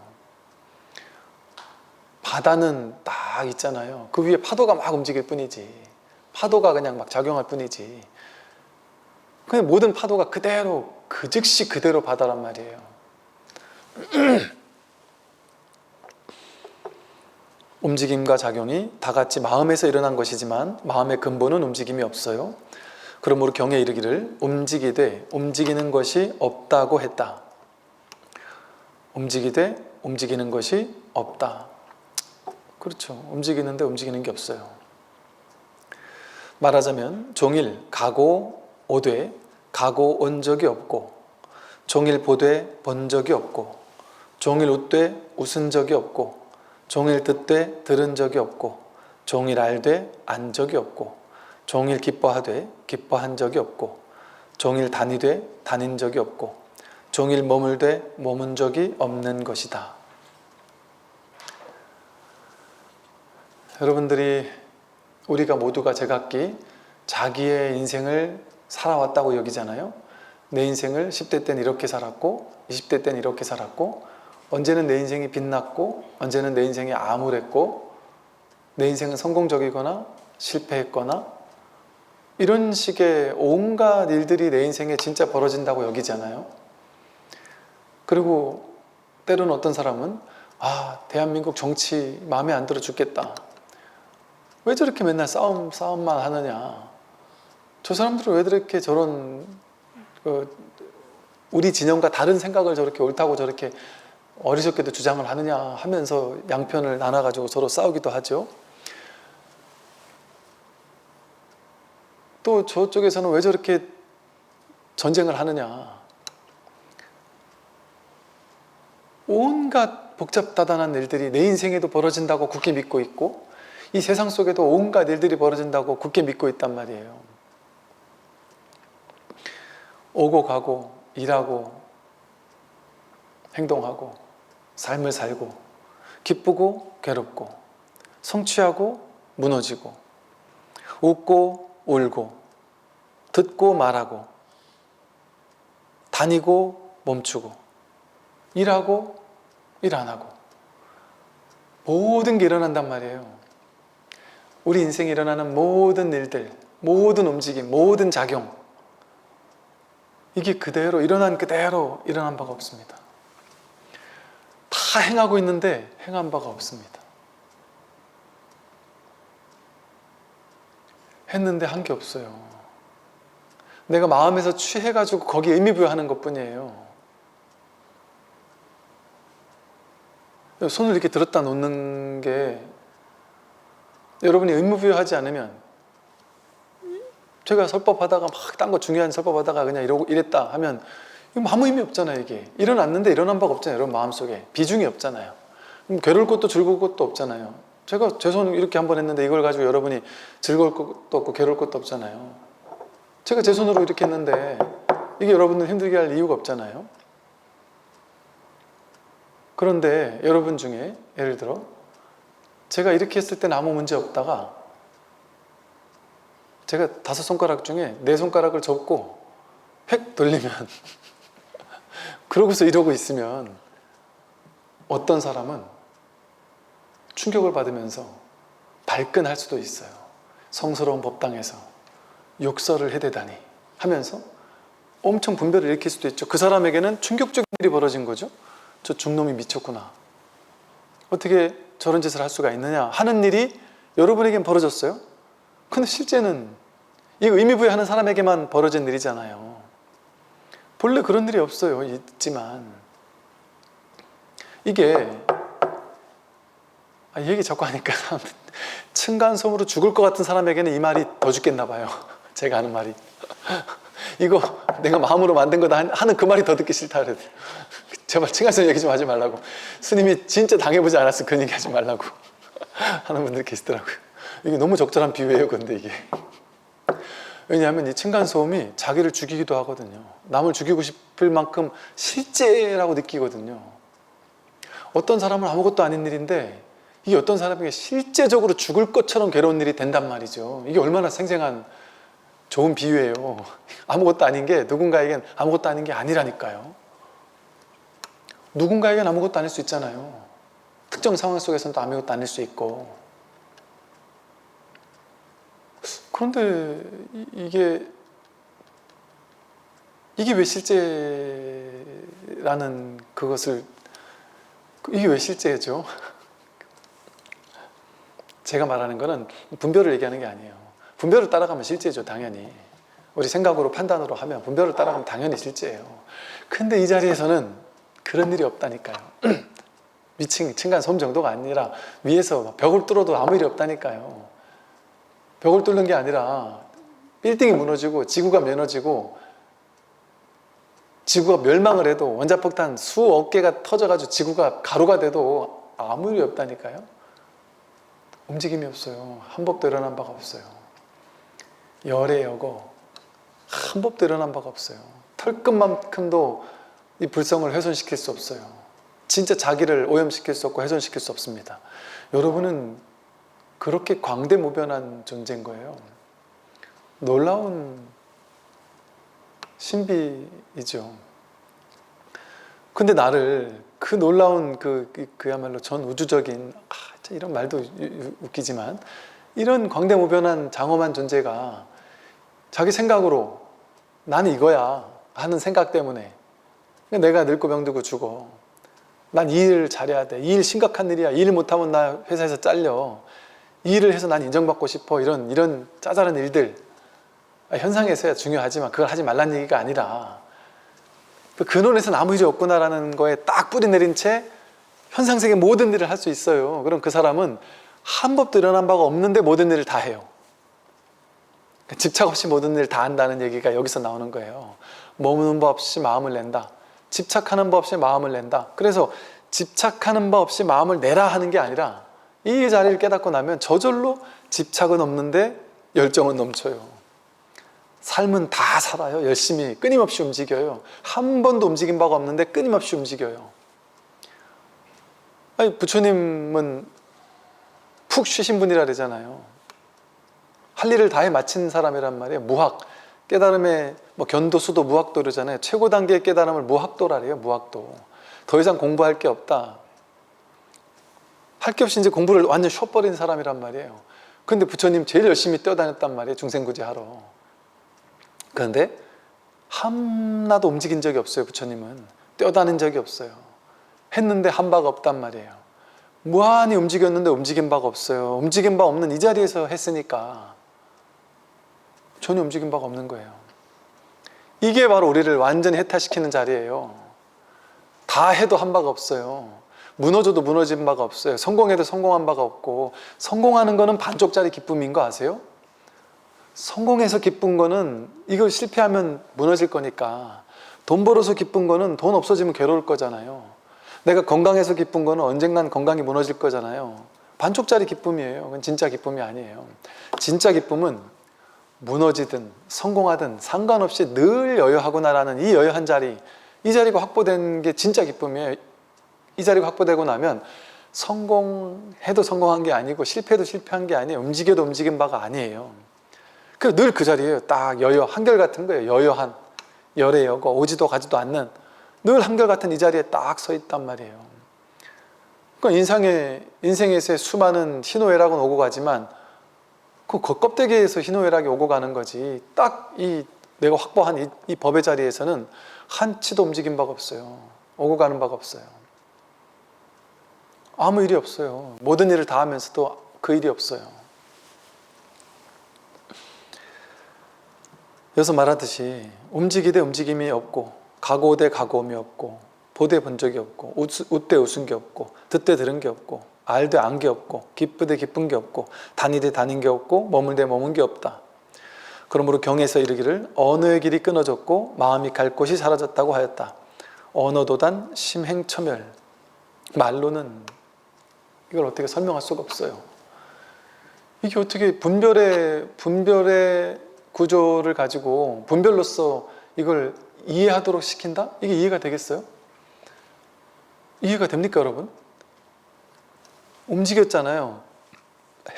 바다는 딱 있잖아요. 그 위에 파도가 막 움직일 뿐이지, 파도가 그냥 막 작용할 뿐이지, 그냥 모든 파도가 그대로 그 즉시 그대로 바다란 말이에요. 움직임과 작용이 다 같이 마음에서 일어난 것이지만 마음의 근본은 움직임이 없어요. 그러므로 경에 이르기를 움직이되 움직이는 것이 없다고 했다. 움직이되 움직이는 것이 없다. 그렇죠. 움직이는데 움직이는 게 없어요. 말하자면 종일 가고 오되 가고 온 적이 없고, 종일 보되 본 적이 없고, 종일 웃되 웃은 적이 없고, 종일 듣되 들은 적이 없고, 종일 알되 안 적이 없고, 종일 기뻐하되 기뻐한 적이 없고, 종일 다니되 다닌 적이 없고, 종일 머물되 머문 적이 없는 것이다. 여러분들이, 우리가 모두가 제각기 자기의 인생을 살아왔다고 여기잖아요. 내 인생을 10대 때는 이렇게 살았고 20대 때는 이렇게 살았고, 언제는 내 인생이 빛났고 언제는 내 인생이 암울했고, 내 인생은 성공적이거나 실패했거나, 이런 식의 온갖 일들이 내 인생에 진짜 벌어진다고 여기잖아요. 그리고 때로는 어떤 사람은 대한민국 정치 마음에 안 들어 죽겠다, 왜 저렇게 맨날 싸움만 하느냐, 저 사람들은 왜 저렇게 저런 우리 진영과 다른 생각을 저렇게 옳다고 저렇게 어리석게도 주장을 하느냐 하면서 양편을 나눠가지고 서로 싸우기도 하죠. 또 저쪽에서는 왜 저렇게 전쟁을 하느냐, 온갖 복잡다단한 일들이 내 인생에도 벌어진다고 굳게 믿고 있고, 이 세상 속에도 온갖 일들이 벌어진다고 굳게 믿고 있단 말이에요. 오고 가고 일하고 행동하고 삶을 살고, 기쁘고 괴롭고, 성취하고 무너지고, 웃고 울고, 듣고 말하고, 다니고 멈추고, 일하고 일 안 하고, 모든 게 일어난단 말이에요. 우리 인생에 일어나는 모든 일들, 모든 움직임, 모든 작용, 이게 그대로 일어난 바가 없습니다. 다 행하고 있는데 행한 바가 없습니다. 했는데 한 게 없어요. 내가 마음에서 취해가지고 거기에 의미부여하는 것뿐이에요. 손을 이렇게 들었다 놓는 게, 여러분이 의무부여하지 않으면, 제가 설법하다가 막 딴 거 중요한 설법하다가 그냥 이랬다 하면 이거 아무 의미 없잖아요. 이게 일어났는데 일어난 바가 없잖아요. 여러분 마음속에 비중이 없잖아요. 괴로울 것도 즐거울 것도 없잖아요. 제가 제 손 이렇게 한번 했는데 이걸 가지고 여러분이 즐거울 것도 없고 괴로울 것도 없잖아요. 제가 제 손으로 이렇게 했는데 이게 여러분들 힘들게 할 이유가 없잖아요. 그런데 여러분 중에 예를 들어 제가 이렇게 했을 때는 아무 문제 없다가 제가 5손가락 중에 4손가락을 접고 획 돌리면 그러고서 이러고 있으면 어떤 사람은 충격을 받으면서 발끈할 수도 있어요. 성스러운 법당에서 욕설을 해대다니 하면서 엄청 분별을 일으킬 수도 있죠. 그 사람에게는 충격적인 일이 벌어진 거죠. 저 중놈이 미쳤구나. 어떻게 저런 짓을 할 수가 있느냐 하는 일이 여러분에겐 벌어졌어요. 근데 실제는 이 의미부여하는 사람에게만 벌어진 일이잖아요. 본래 그런 일이 없어요. 있지만 이게 이 얘기 자꾸 하니까 층간소음으로 죽을 것 같은 사람에게는 이 말이 더 죽겠나 봐요. 제가 하는 말이 이거 내가 마음으로 만든 거다 하는 그 말이 더 듣기 싫다 그래요. 제발 층간소음 얘기 좀 하지 말라고. 스님이 진짜 당해보지 않았으면 그 얘기 하지 말라고 하는 분들 계시더라고요. 이게 너무 적절한 비유예요. 근데 이게 왜냐하면 이 층간소음이 자기를 죽이기도 하거든요. 남을 죽이고 싶을 만큼 실제라고 느끼거든요. 어떤 사람은 아무것도 아닌 일인데 이게 어떤 사람에게 실제적으로 죽을 것처럼 괴로운 일이 된단 말이죠. 이게 얼마나 생생한 좋은 비유예요. 아무것도 아닌 게 누군가에겐 아무것도 아닌 게 아니라니까요. 누군가에겐 아무것도 아닐 수 있잖아요. 특정 상황 속에서는 또 아무것도 아닐 수 있고. 그런데 이게 왜 실제라는 그것을 이게 왜 실제죠? 제가 말하는 거는 분별을 얘기하는 게 아니에요. 분별을 따라가면 실제죠, 당연히. 우리 생각으로 판단으로 하면 분별을 따라가면 당연히 실제예요. 근데 이 자리에서는 그런 일이 없다니까요. 미친 층간소음 정도가 아니라 위에서 벽을 뚫어도 아무 일이 없다니까요. 벽을 뚫는 게 아니라 빌딩이 무너지고 지구가 무너지고 지구가 멸망을 해도 원자폭탄 수억 개가 터져가지고 지구가 가루가 돼도 아무 일이 없다니까요. 움직임이 없어요. 한 법도 일어난 바가 없어요. 열에 여고 한 법도 일어난 바가 없어요. 털끝만큼도 이 불성을 훼손시킬 수 없어요. 진짜 자기를 오염시킬 수 없고 훼손시킬 수 없습니다. 여러분은 그렇게 광대무변한 존재인 거예요. 놀라운 신비이죠. 근데 나를 그 놀라운 그야말로 전 우주적인 이런 말도 웃기지만 이런 광대무변한 장엄한 존재가 자기 생각으로 나는 이거야 하는 생각 때문에 내가 늙고 병들고 죽어. 난 이 일을 잘해야 돼. 이 일 심각한 일이야. 이 일 못하면 나 회사에서 잘려. 이 일을 해서 난 인정받고 싶어. 이런 짜잘한 일들 현상에서야 중요하지만 그걸 하지 말라는 얘기가 아니라 그 근원에서는 아무 일이 없구나라는 거에 딱 뿌리 내린 채 현상세계 모든 일을 할 수 있어요. 그럼 그 사람은 한 법도 일어난 바가 없는데 모든 일을 다 해요. 집착 없이 모든 일을 다 한다는 얘기가 여기서 나오는 거예요. 머무는 법 없이 마음을 낸다. 집착하는 법 없이 마음을 낸다. 그래서 집착하는 법 없이 마음을 내라 하는 게 아니라 이 자리를 깨닫고 나면 저절로 집착은 없는데 열정은 넘쳐요. 삶은 다 살아요. 열심히 끊임없이 움직여요. 한 번도 움직인 바가 없는데 끊임없이 움직여요. 아니, 부처님은 푹 쉬신 분이라 그러잖아요. 할 일을 다해 마친 사람이란 말이에요. 무학, 깨달음의 견도수도 무학도 그러잖아요. 최고 단계의 깨달음을 무학도라 그래요. 무학도. 더 이상 공부할 게 없다. 할 게 없이 이제 공부를 완전 쉬어버린 사람이란 말이에요. 근데 부처님 제일 열심히 뛰어다녔단 말이에요. 중생구제하러. 그런데 하나도 움직인 적이 없어요. 부처님은 뛰어다닌 적이 없어요. 했는데 한 바가 없단 말이에요. 무한히 움직였는데 움직인 바가 없어요. 움직인 바 없는 이 자리에서 했으니까 전혀 움직인 바가 없는 거예요. 이게 바로 우리를 완전히 해탈시키는 자리예요. 다 해도 한 바가 없어요. 무너져도 무너진 바가 없어요. 성공해도 성공한 바가 없고, 성공하는 거는 반쪽짜리 기쁨인 거 아세요? 성공해서 기쁜 거는 이거 실패하면 무너질 거니까, 돈 벌어서 기쁜 거는 돈 없어지면 괴로울 거잖아요. 내가 건강해서 기쁜 거는 언젠간 건강이 무너질 거잖아요. 반쪽짜리 기쁨이에요. 그건 진짜 기쁨이 아니에요. 진짜 기쁨은 무너지든 성공하든 상관없이 늘 여유하구나라는 이 여유한 자리, 이 자리가 확보된 게 진짜 기쁨이에요. 이 자리가 확보되고 나면 성공해도 성공한 게 아니고 실패해도 실패한 게 아니에요. 움직여도 움직인 바가 아니에요. 그래서 늘 그 자리예요. 딱 여유, 한결같은 거예요. 여유한, 열의 여고, 오지도 가지도 않는 늘 한결같은 이 자리에 딱 서 있단 말이에요. 그러니까 인생에서의 수많은 희노애락은 오고 가지만 그 껍데기에서 희노애락이 오고 가는 거지, 딱 이 내가 확보한 이 법의 자리에서는 한치도 움직인 바가 없어요. 오고 가는 바가 없어요. 아무 일이 없어요. 모든 일을 다 하면서도 그 일이 없어요. 여기서 말하듯이 움직이되 움직임이 없고, 가고 오되 가고 오미 없고, 보되 본 적이 없고, 웃되 웃은 게 없고, 듣되 들은 게 없고, 알되 안 게 없고, 기쁘되 기쁜 게 없고, 다니되 다닌 게 없고, 머물되 머문 게 없다. 그러므로 경에서 이르기를 언어의 길이 끊어졌고 마음이 갈 곳이 사라졌다고 하였다. 언어도단 심행처멸. 말로는 이걸 어떻게 설명할 수가 없어요. 이게 어떻게 분별의 구조를 가지고 분별로서 이걸 이해하도록 시킨다? 이게 이해가 되겠어요? 이해가 됩니까, 여러분? 움직였잖아요.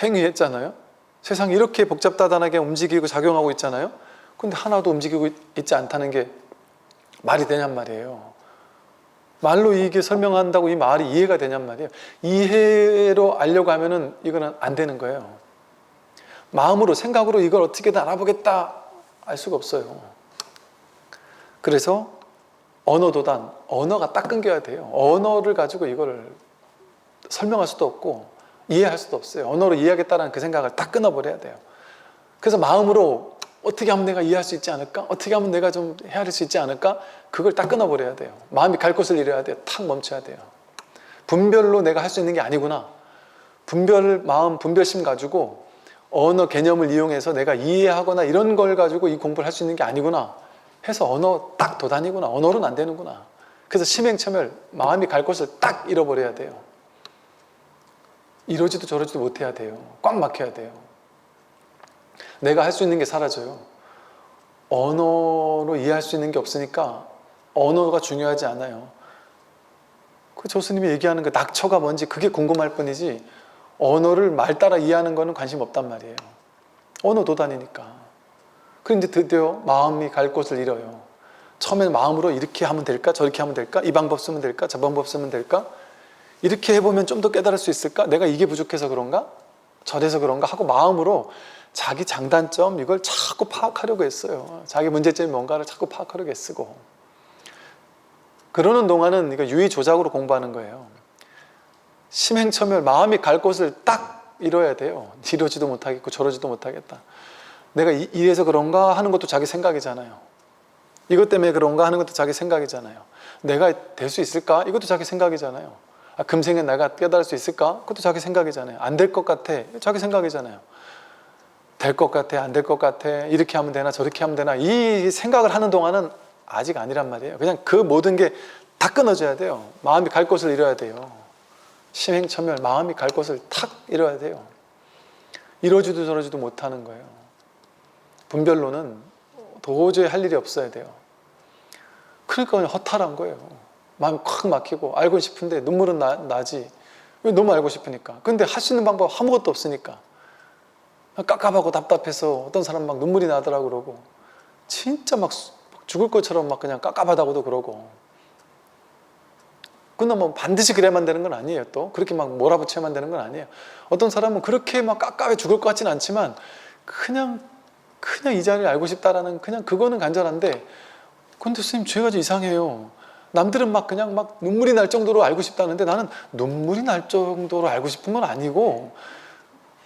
행위했잖아요. 세상이 이렇게 복잡다단하게 움직이고 작용하고 있잖아요. 근데 하나도 움직이고 있지 않다는 게 말이 되냔 말이에요. 말로 이게 설명한다고 이 말이 이해가 되냔 말이에요. 이해로 알려고 하면은 이거는 안 되는 거예요. 마음으로, 생각으로 이걸 어떻게든 알아보겠다 알 수가 없어요. 그래서 언어도단, 언어가 딱 끊겨야 돼요. 언어를 가지고 이걸 설명할 수도 없고 이해할 수도 없어요. 언어로 이해하겠다는 그 생각을 딱 끊어버려야 돼요. 그래서 마음으로 어떻게 하면 내가 이해할 수 있지 않을까? 어떻게 하면 내가 좀 헤아릴 수 있지 않을까? 그걸 딱 끊어버려야 돼요. 마음이 갈 곳을 잃어야 돼요. 탁 멈춰야 돼요. 분별로 내가 할 수 있는 게 아니구나. 마음 분별심 가지고 언어 개념을 이용해서 내가 이해하거나 이런 걸 가지고 이 공부를 할 수 있는 게 아니구나 해서 언어 딱 도단이구나. 언어로는 안 되는구나. 그래서 심행처멸, 마음이 갈 곳을 딱 잃어버려야 돼요. 이러지도 저러지도 못해야 돼요. 꽉 막혀야 돼요. 내가 할 수 있는 게 사라져요. 언어로 이해할 수 있는 게 없으니까 언어가 중요하지 않아요. 그 조스님이 얘기하는 그 낙처가 뭔지 그게 궁금할 뿐이지 언어를 말 따라 이해하는 거는 관심 없단 말이에요. 언어 도단이니까. 그런데 드디어 마음이 갈 곳을 잃어요. 처음에는 마음으로 이렇게 하면 될까? 저렇게 하면 될까? 이 방법 쓰면 될까? 저 방법 쓰면 될까? 이렇게 해보면 좀 더 깨달을 수 있을까? 내가 이게 부족해서 그런가? 저래서 그런가? 하고 마음으로 자기 장단점 이걸 자꾸 파악하려고 했어요. 자기 문제점이 뭔가를 자꾸 파악하려고 애쓰고. 그러는 동안은 이거 유의조작으로 공부하는 거예요. 심행처멸, 마음이 갈 곳을 딱 잃어야 돼요. 이러지도 못하겠고 저러지도 못하겠다. 내가 이래서 그런가 하는 것도 자기 생각이잖아요. 이것 때문에 그런가 하는 것도 자기 생각이잖아요. 내가 될 수 있을까? 이것도 자기 생각이잖아요. 금생에 내가 깨달을 수 있을까? 그것도 자기 생각이잖아요. 안 될 것 같아. 자기 생각이잖아요. 될 것 같아, 안 될 것 같아, 이렇게 하면 되나 저렇게 하면 되나 이 생각을 하는 동안은 아직 아니란 말이에요. 그냥 그 모든 게 다 끊어져야 돼요. 마음이 갈 곳을 잃어야 돼요. 심행처멸, 마음이 갈 곳을 탁 잃어야 돼요. 이러지도 저러지도 못하는 거예요. 분별로는 도저히 할 일이 없어야 돼요. 그러니까 그냥 허탈한 거예요. 마음이 콱 막히고 알고 싶은데 눈물은 나지. 왜 너무 알고 싶으니까. 근데 할 수 있는 방법 아무것도 없으니까. 깝깝하고 답답해서 어떤 사람 막 눈물이 나더라고 그러고 진짜 막 죽을 것처럼 막 그냥 깝깝하다고도 그러고. 근데 뭐 반드시 그래야만 되는 건 아니에요. 또 그렇게 막 몰아붙여야만 되는 건 아니에요. 어떤 사람은 그렇게 막 깝깝해 죽을 것 같지는 않지만 그냥 이 자리를 알고 싶다라는 그냥 그거는 간절한데, 근데 스님 죄가 좀 이상해요. 남들은 막 그냥 막 눈물이 날 정도로 알고 싶다는데 나는 눈물이 날 정도로 알고 싶은 건 아니고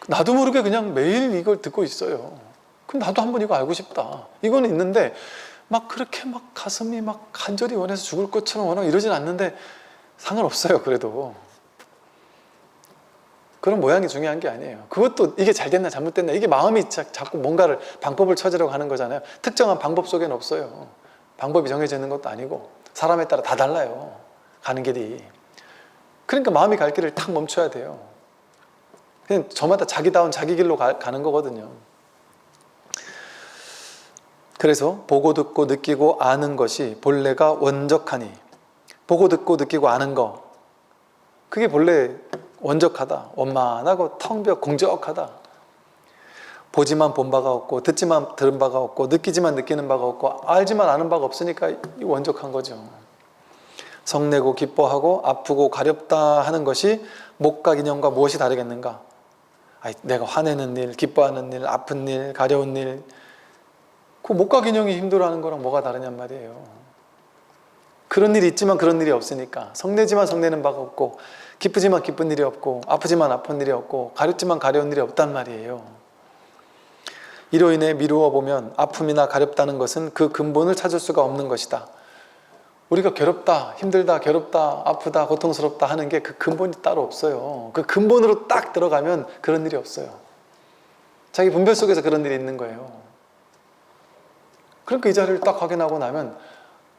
나도 모르게 그냥 매일 이걸 듣고 있어요. 근데 나도 한번 이거 알고 싶다. 이거는 있는데 막 그렇게 막 가슴이 막 간절히 원해서 죽을 것처럼 원하고 이러진 않는데 상관없어요. 그래도 그런 모양이 중요한 게 아니에요. 그것도 이게 잘 됐나 잘못됐나 이게 마음이 자꾸 뭔가를 방법을 찾으려고 하는 거잖아요. 특정한 방법 속에는 없어요. 방법이 정해져 있는 것도 아니고 사람에 따라 다 달라요. 가는 길이. 그러니까 마음이 갈 길을 탁 멈춰야 돼요. 그냥 저마다 자기다운 자기 길로 가는 거거든요. 그래서 보고 듣고 느끼고 아는 것이 본래가 원적하니, 보고 듣고 느끼고 아는 거, 그게 본래 원적하다, 원만하고 텅 비어 공적하다. 보지만 본 바가 없고 듣지만 들은 바가 없고 느끼지만 느끼는 바가 없고 알지만 아는 바가 없으니까 원적한 거죠. 성내고 기뻐하고 아프고 가렵다 하는 것이 목각 인형과 무엇이 다르겠는가? 내가 화내는 일, 기뻐하는 일, 아픈 일, 가려운 일, 그 목각 인형이 힘들어하는 거랑 뭐가 다르냔 말이에요. 그런 일이 있지만 그런 일이 없으니까, 성내지만 성내는 바가 없고 기쁘지만 기쁜 일이 없고 아프지만 아픈 일이 없고 가렵지만 가려운 일이 없단 말이에요. 이로 인해 미루어 보면 아픔이나 가렵다는 것은 그 근본을 찾을 수가 없는 것이다. 우리가 괴롭다, 힘들다, 괴롭다, 아프다, 고통스럽다 하는 게 그 근본이 따로 없어요. 그 근본으로 딱 들어가면 그런 일이 없어요. 자기 분별 속에서 그런 일이 있는 거예요. 그러니까 이 자리를 딱 확인하고 나면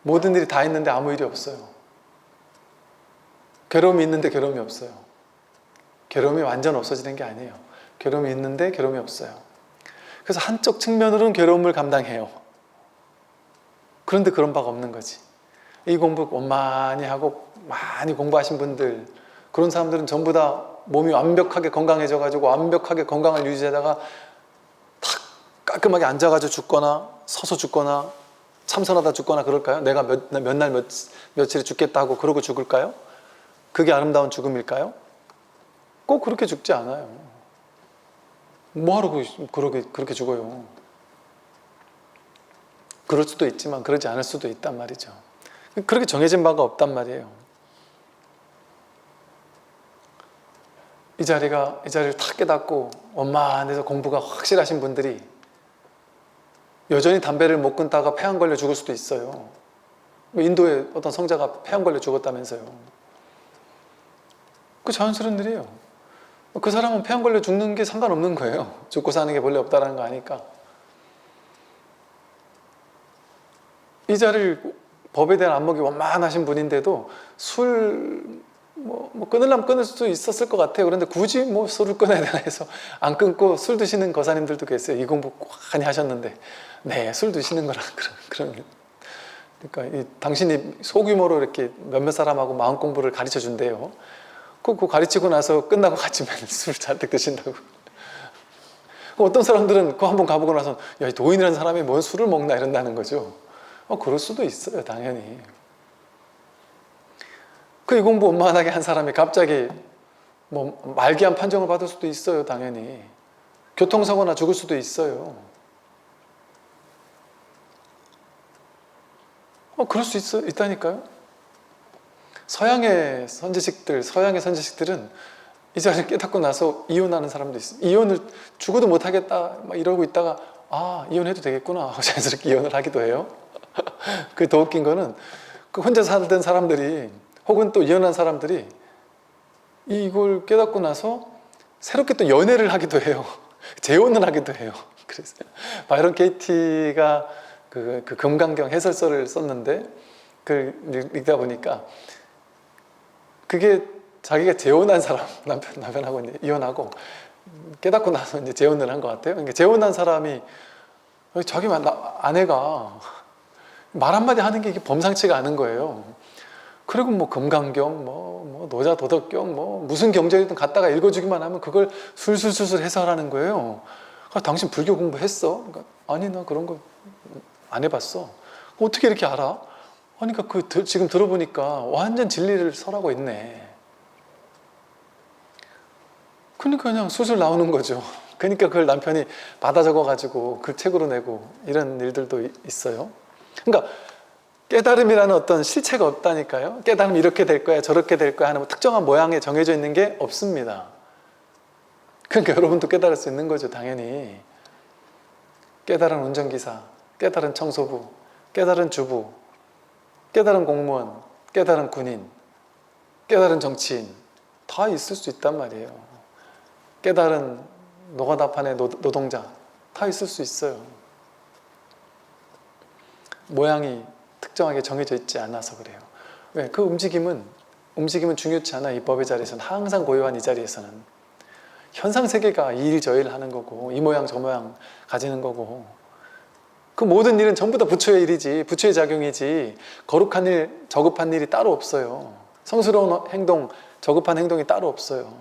모든 일이 다 있는데 아무 일이 없어요. 괴로움이 있는데 괴로움이 없어요. 괴로움이 완전 없어지는 게 아니에요. 괴로움이 있는데 괴로움이 없어요. 그래서 한쪽 측면으로는 괴로움을 감당해요. 그런데 그런 바가 없는 거지. 이 공부 원만히 하고 많이 공부하신 분들, 그런 사람들은 전부 다 몸이 완벽하게 건강해져 가지고 완벽하게 건강을 유지하다가 탁 깔끔하게 앉아가지고 죽거나 서서 죽거나 참선하다 죽거나 그럴까요? 내가 몇 날 며칠에 죽겠다 하고 그러고 죽을까요? 그게 아름다운 죽음일까요? 꼭 그렇게 죽지 않아요. 뭐하러 그렇게 죽어요? 그럴 수도 있지만 그러지 않을 수도 있단 말이죠. 그렇게 정해진 바가 없단 말이에요. 이 자리를 탁 깨닫고 원만해서 공부가 확실하신 분들이 여전히 담배를 못 끊다가 폐암 걸려 죽을 수도 있어요. 인도의 어떤 성자가 폐암 걸려 죽었다면서요. 그 자연스러운 일이에요. 그 사람은 폐암 걸려 죽는 게 상관없는 거예요. 죽고 사는 게 본래 없다라는 거 아니까. 이 자리를 법에 대한 안목이 원만하신 분인데도 술 끊으려면 끊을 수도 있었을 것 같아요. 그런데 굳이 술을 끊어야 되나 해서 안 끊고 술 드시는 거사님들도 계세요. 이 공부 많이 하셨는데, 네, 술 드시는 거랑 그런. 그러니까 당신이 소규모로 이렇게 몇몇 사람하고 마음 공부를 가르쳐 준대요. 그거 가르치고 나서 끝나고 갔지만 술 잔뜩 드신다고. 어떤 사람들은 그거 한번 가보고 나서 야, 도인이라는 사람이 뭔 술을 먹나 이런다는 거죠. 그럴 수도 있어요, 당연히. 이 공부 원만하게 한 사람이 갑자기 말기암 판정을 받을 수도 있어요, 당연히. 교통사고나 죽을 수도 있어요. 그럴 수 있다니까요. 서양의 선지식들은 이 자리를 깨닫고 나서 이혼하는 사람도 있어요. 이혼을 죽어도 못하겠다 막 이러고 있다가 이혼해도 되겠구나 하고 자연스럽게 이혼을 하기도 해요. 그 더 웃긴 거는 그 혼자 살던 사람들이 혹은 또 이혼한 사람들이 이걸 깨닫고 나서 새롭게 또 연애를 하기도 해요. 재혼을 하기도 해요. 그래서 바이런 케이티가 그 금강경 해설서를 썼는데 그걸 읽다 보니까 그게 자기가 재혼한 사람, 남편하고 이혼하고 깨닫고 나서 이제 재혼을 한 것 같아요. 그러니까 재혼한 사람이 자기 아내가 말 한마디 하는 게 이게 범상치가 않은 거예요. 그리고 금강경, 노자 도덕경, 무슨 경전이든 갖다가 읽어주기만 하면 그걸 술술술술 해설하는 거예요. 당신 불교 공부했어? 그러니까, 아니, 나 그런 거 안 해봤어. 어떻게 이렇게 알아? 그러니까 지금 들어보니까 완전 진리를 설하고 있네. 그러니까 그냥 술술 나오는 거죠. 그러니까 그걸 남편이 받아 적어가지고 그 책으로 내고 이런 일들도 있어요. 그러니까 깨달음이라는 어떤 실체가 없다니까요. 깨달음이 이렇게 될 거야 저렇게 될 거야 하는 특정한 모양에 정해져 있는 게 없습니다. 그러니까 여러분도 깨달을 수 있는 거죠, 당연히. 깨달은 운전기사, 깨달은 청소부, 깨달은 주부, 깨달은 공무원, 깨달은 군인, 깨달은 정치인 다 있을 수 있단 말이에요. 깨달은 노가다판의 노동자 다 있을 수 있어요. 모양이 특정하게 정해져 있지 않아서 그래요. 왜? 그 움직임은 움직임은 중요치 않아. 이 법의 자리에서는 항상 고요한 이 자리에서는 현상 세계가 이 일 저 일 하는 거고 이 모양 저 모양 가지는 거고 그 모든 일은 전부 다 부처의 일이지 부처의 작용이지 거룩한 일, 저급한 일이 따로 없어요. 성스러운 행동, 저급한 행동이 따로 없어요.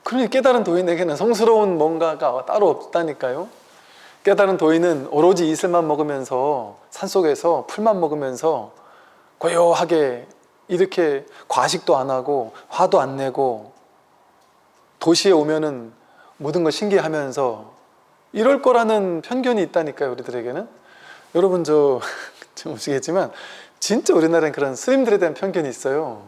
그러니 깨달은 도인에게는 성스러운 뭔가가 따로 없다니까요. 깨달은 도인은 오로지 이슬만 먹으면서 산속에서 풀만 먹으면서 고요하게 이렇게 과식도 안 하고 화도 안 내고 도시에 오면은 모든 걸 신기하면서 이럴 거라는 편견이 있다니까요. 우리들에게는. 여러분 좀 아시겠지만 진짜 우리나라엔 그런 스님들에 대한 편견이 있어요.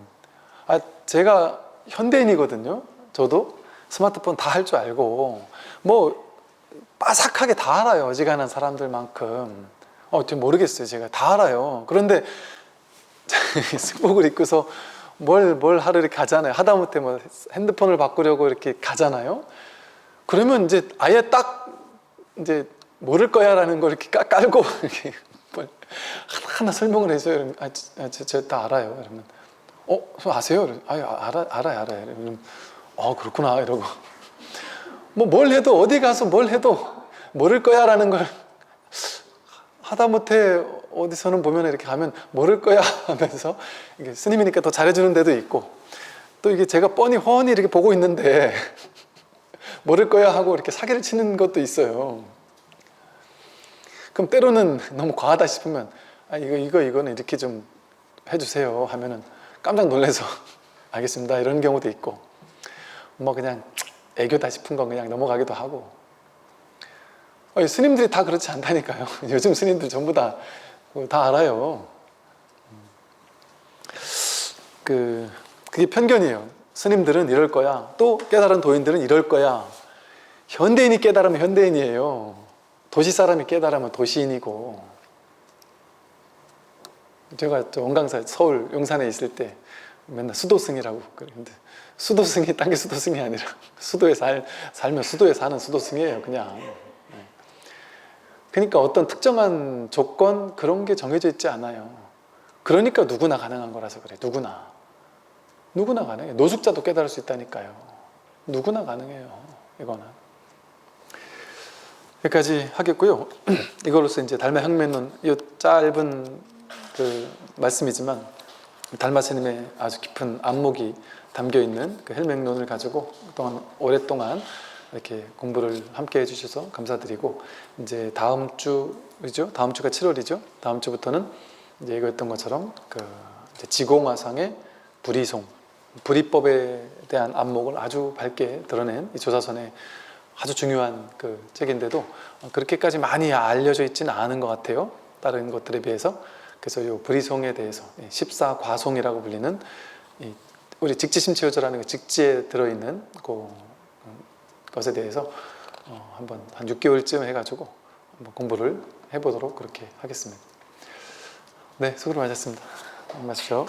제가 현대인이거든요. 저도 스마트폰 다 할 줄 알고 뭐 빠삭하게 다 알아요. 어지간한 사람들만큼. 모르겠어요. 제가 다 알아요. 그런데 승복을 입고서 뭘 하러 이렇게 가잖아요. 하다못해 뭐 핸드폰을 바꾸려고 이렇게 가잖아요. 그러면 이제 아예 딱 이제 모를 거야 라는 걸 이렇게 깔고 이렇게 하나 설명을 해줘요. 저 다 알아요. 이러면 아세요? 알아요. 이러면 그렇구나 이러고 뭐 뭘 해도 어디 가서 뭘 해도 모를 거야 라는 걸 하다못해 어디서는 보면 이렇게 가면 모를 거야 하면서 이게 스님이니까 더 잘해주는 데도 있고 또 이게 제가 훤히 이렇게 보고 있는데 모를 거야 하고 이렇게 사기를 치는 것도 있어요. 그럼 때로는 너무 과하다 싶으면 이거는 이렇게 좀 해주세요 하면은 깜짝 놀라서 알겠습니다 이런 경우도 있고 뭐 그냥 애교다 싶은 건 그냥 넘어가기도 하고 스님들이 다 그렇지 않다니까요. 요즘 스님들 전부 다 알아요. 그게 편견이에요. 스님들은 이럴 거야. 또 깨달은 도인들은 이럴 거야. 현대인이 깨달으면 현대인이에요. 도시 사람이 깨달으면 도시인이고. 제가 원강사 서울 용산에 있을 때 맨날 수도승이라고 그러는데 수도승이 딴 게 수도승이 아니라 수도에 살면 수도에 사는 수도승이에요. 그냥. 그러니까 어떤 특정한 조건 그런 게 정해져 있지 않아요. 그러니까 누구나 가능한 거라서 그래. 누구나 가능해요. 노숙자도 깨달을 수 있다니까요. 누구나 가능해요. 이거는 여기까지 하겠고요. 이걸로써 이제 달마 혁명론 이 짧은 말씀이지만 달마 스님의 아주 깊은 안목이 담겨 있는 그 헬맹론을 가지고 그동안 오랫동안 이렇게 공부를 함께 해주셔서 감사드리고 이제 다음 주죠? 다음 주가 7월이죠? 다음 주부터는 이제 얘기했던 것처럼 이제 지공화상의 불이송, 불이법에 대한 안목을 아주 밝게 드러낸 이 조사선의 아주 중요한 책인데도 그렇게까지 많이 알려져 있지는 않은 것 같아요. 다른 것들에 비해서. 그래서 이 불이송에 대해서 14과송이라고 불리는 우리 직지심체요절하는 직지에 들어있는 것에 대해서 한번 한 6개월쯤 해가지고 한번 공부를 해보도록 그렇게 하겠습니다. 네, 수고를 많으셨습니다. 안녕히 가십시오.